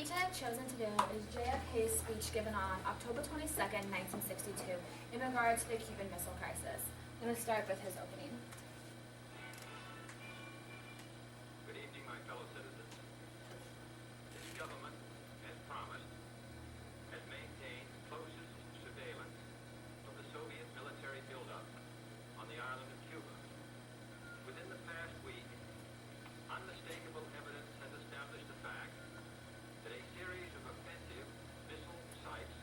speech I have chosen to do is JFK's speech given on October 22nd, 1962, in regards to the Cuban Missile Crisis. I'm going to start with his opening. Good evening, my fellow citizens. This government, as promised, has maintained closest surveillance of the Soviet military buildup on the island of Cuba. Within the past week, unmistakable evidence has established the fact that a series of offensive missile sites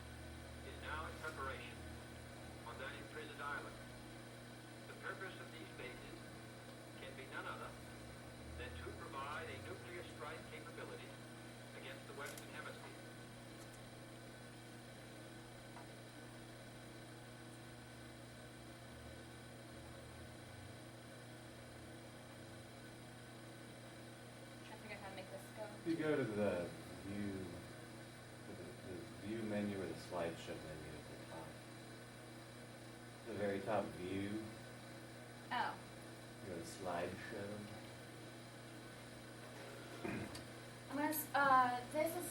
is now in preparation on that imprisoned island. The purpose of these bases can be none other than to provide a nuclear strike capability against the Western Hemisphere. I figure out how to make this go. If you go to the view, the view menu or the slideshow menu at the top, the very top view, Oh. you know, the slideshow. This is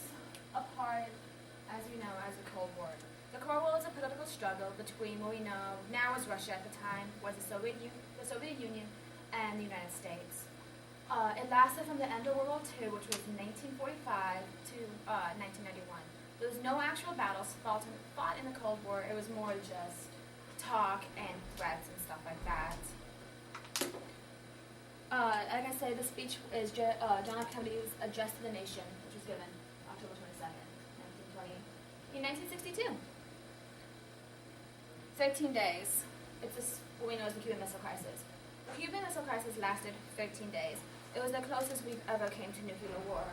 a part, as you know, as the Cold War. The Cold War is a political struggle between what we know now as Russia, at the time was the Soviet Union and the United States. It lasted from the end of World War II, which was 1945 to 1991. There was no actual battles fought in the Cold War. It was more just talk and threats and stuff like that. Like I said, the speech is John F. Kennedy's address to the nation, which was given October 22nd, 1920, in 1962. 13 days. It's what we know as the Cuban Missile Crisis. The Cuban Missile Crisis lasted 13 days. It was the closest we've ever came to nuclear war.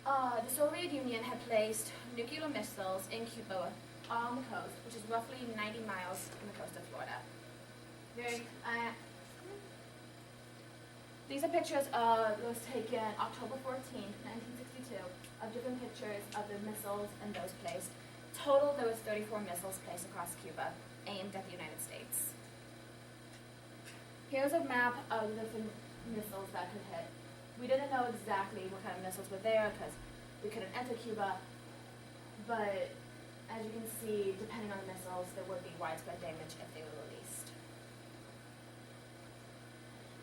The Soviet Union had placed nuclear missiles in Cuba on the coast, which is roughly 90 miles from the coast of Florida. These are pictures that was taken October 14th, 1962, of different pictures of the missiles and those placed. Total, there was 34 missiles placed across Cuba, aimed at the United States. Here's a map of the different missiles that could hit. We didn't know exactly what kind of missiles were there because we couldn't enter Cuba, but as you can see, depending on the missiles, there would be widespread damage if they were released.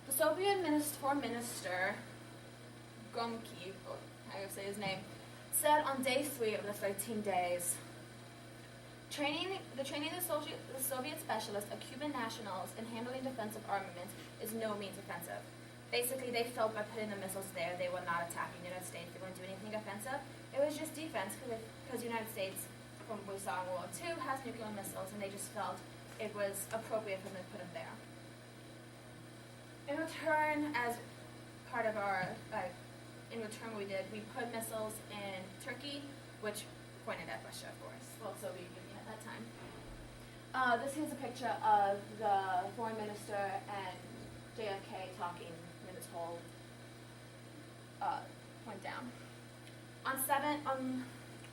The Soviet Foreign Minister, Gromky, or how you say his name, said on day 3 of the 13 days, the training of the Soviet specialists of Cuban nationals in handling defensive armaments is no means offensive. Basically, they felt by putting the missiles there, they were not attacking the United States. They wouldn't do anything offensive. It was just defense because the United States, from what we saw in World War II, has nuclear missiles, and they just felt it was appropriate for them to put them there. In return, as part of our, in return what we did, we put missiles in Turkey, which pointed at Russia, of course, well, Soviet Union at that time. This is a picture of the foreign minister and JFK talking when this whole went down. On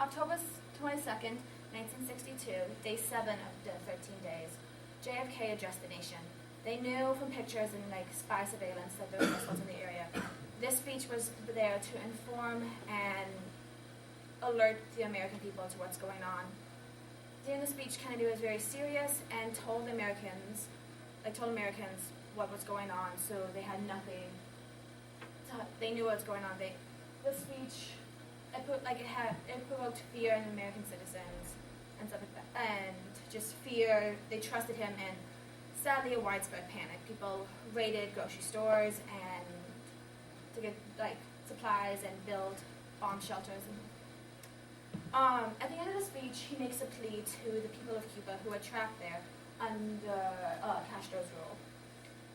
October 22nd, 1962, day 7 of the 13 days, JFK addressed the nation. They knew from pictures and spy surveillance that there were missiles in the area. This speech was there to inform and alert the American people to what's going on. During the speech, Kennedy was very serious and told Americans what was going on, so they had nothing. They knew what was going on. The speech, it provoked fear in American citizens and stuff like that, and just fear. They trusted him, and sadly, a widespread panic. People raided grocery stores and to get supplies and build bomb shelters. At the end of the speech, he makes a plea to the people of Cuba who were trapped there under Castro's rule.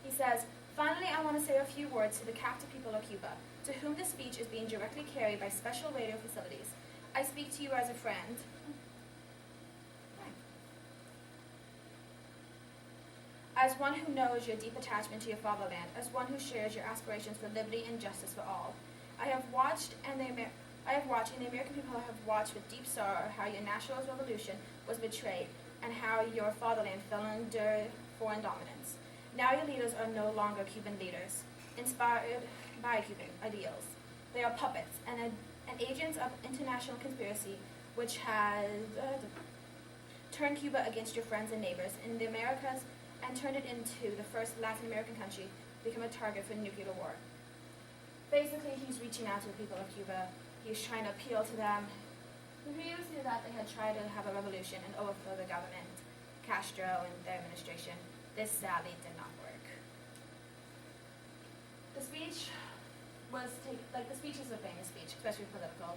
He says, "Finally, I want to say a few words to the captive people of Cuba, to whom this speech is being directly carried by special radio facilities. I speak to you as a friend." As one who knows your deep attachment to your fatherland, as one who shares your aspirations for liberty and justice for all. I have watched, and the American people have watched with deep sorrow how your nationalist revolution was betrayed, and how your fatherland fell under foreign dominance. Now your leaders are no longer Cuban leaders, inspired by Cuban ideals. They are puppets, and agents of international conspiracy which has turned Cuba against your friends and neighbors in the Americas and turned it into the first Latin American country to become a target for nuclear war. Basically, he's reaching out to the people of Cuba. He's trying to appeal to them. Previously that they had tried to have a revolution and overthrow the government, Castro and their administration. This sadly did not work. The speech the speech is a famous speech, especially political,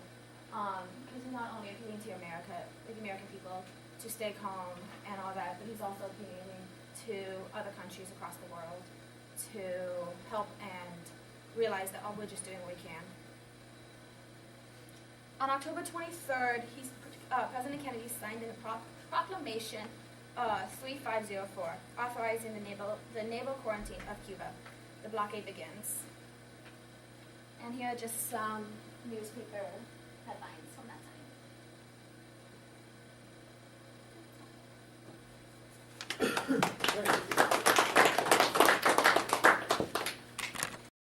because he's not only appealing to the American people, to stay calm and all that, but he's also appealing to other countries across the world to help and realize that we're just doing what we can. On October 23rd, President Kennedy signed in a proclamation 3504, authorizing the naval quarantine of Cuba. The blockade begins. And here are just some newspaper headlines from that time.